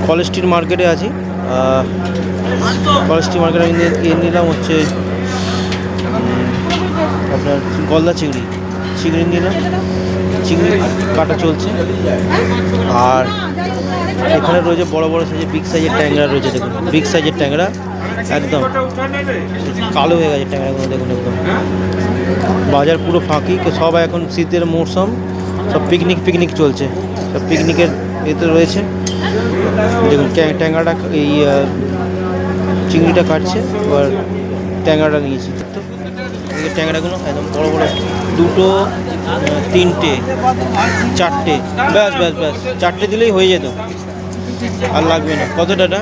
College street মার্কেটে আছি। College street মার্কেটে আমি নিলাম হচ্ছে আপনার গলদা চিংড়ি নিলাম। চিংড়ি কাটা চলছে। আর এখানে রয়েছে বড় বড় সাইজের বিগ সাইজের ট্যাংরা রয়েছে। দেখুন বিগ সাইজের ট্যাংরা একদম কালো হয়ে গেছে ট্যাংরাগুলো। দেখুন একদম বাজার পুরো ফাঁকি। সব এখন শীতের মরশুম, সব পিকনিক চলছে। সব পিকনিকের এতে রয়েছে। দেখুন ট্যাংরাটা এই চিংড়িটা কাটছে, এবার ট্যাংরাটা নিয়েছি। তো এই ট্যাংরাগুলো একদম বড় বড়, দুটো, তিনটে, চারটে, ব্যাস চারটে দিলেই হয়ে যেত, আর লাগবে না। কত টাকা?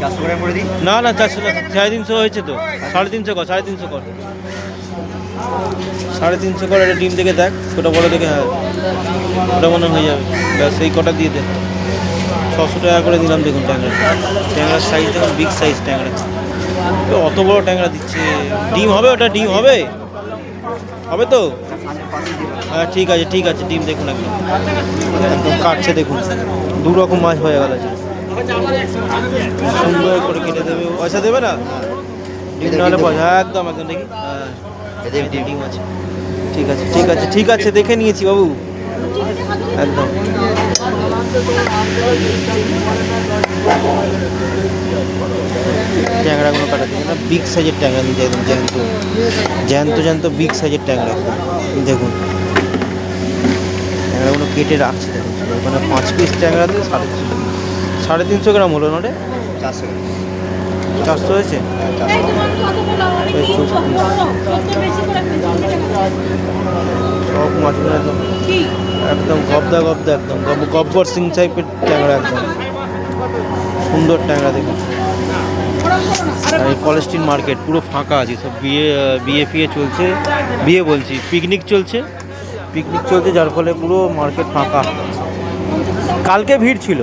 400 টাকা করে দিই। না 400 টাকা, 350 হয়েছে তো। 350 কর, 350 কর, 350 কর। একটা ডিম দেখে দেখ, ছোটো বড়ো দেখে। হ্যাঁ ওটা মনে হয়ে যাবে। ব্যাস এই কটা দিয়ে দে। 600 টাকা করে দিলাম। দেখুন ট্যাংরার সাইজ দেখুন, বিগ সাইজ ট্যাংরা। অত বড় ট্যাংরা দিচ্ছে। ডিম হবে? ওটা ডিম হবে তো? হ্যাঁ ঠিক আছে ডিম দেখুন একদম কাটছে। দেখুন দু রকম মাছ হয়ে গেল। সুন্দর করে কেটে দেবে। পয়সা দেবে না? ডিম নাহলে পয়সা। একদম দেখি। হ্যাঁ ডিম আছে। ঠিক আছে দেখে নিয়েছি বাবু। একদম ট্যাংরাগুলো কাটা দিচ্ছে না, বিগ সাইজের ট্যাংরা নিয়েছে। একদম জ্যান্ত বিগ সাইজের ট্যাংরা। দেখুন ট্যাংরাগুলো কেটে রাখছে। দেখুন ওখানে 5 পিস ট্যাংরাতে 350 গ্রাম হলো না রে? 400 হয়েছে। সব মাছগুলো একদম গবদা একদম গব্বর সিং টাইপের ট্যাংরা। একদম সুন্দর ট্যাংরা। দেখুন আর এই কলেজ স্ট্রিট মার্কেট পুরো ফাঁকা আছে। সব বিয়ে চলছে। বিয়ে বলছি, পিকনিক চলছে, যার ফলে পুরো মার্কেট ফাঁকা। কালকে ভিড় ছিল,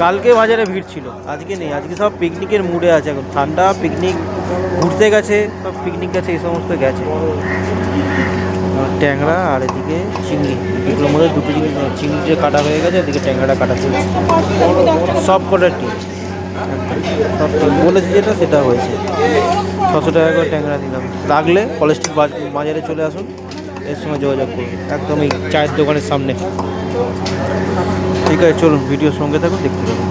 কালকে বাজারে ভিড় ছিল, আজকে নেই। আজকে সব পিকনিকের মুডে আছে। এখন ঠান্ডা, পিকনিক ঘুরতে গেছে, সব পিকনিক গেছে, এই সমস্ত গেছে। ট্যাংরা আর এদিকে চিংড়ি, এগুলোর মধ্যে দুটো জিনিস। চিংড়িটা কাটা হয়ে গেছে, এদিকে ট্যাংরাটা কাটা চলছে। সব কটা টিম সব বলেছি যেটা সেটা হয়েছে। 600 টাকা করে ট্যাংরা দিলাম। লাগলে কলেজ স্ট্রিট বাজারে চলে আসুন, এর সঙ্গে যোগাযোগ করুন। একদম এই চায়ের দোকানের সামনে। ঠিক আছে চলুন, ভিডিওর সঙ্গে থাকুন, দেখতে থাকুন।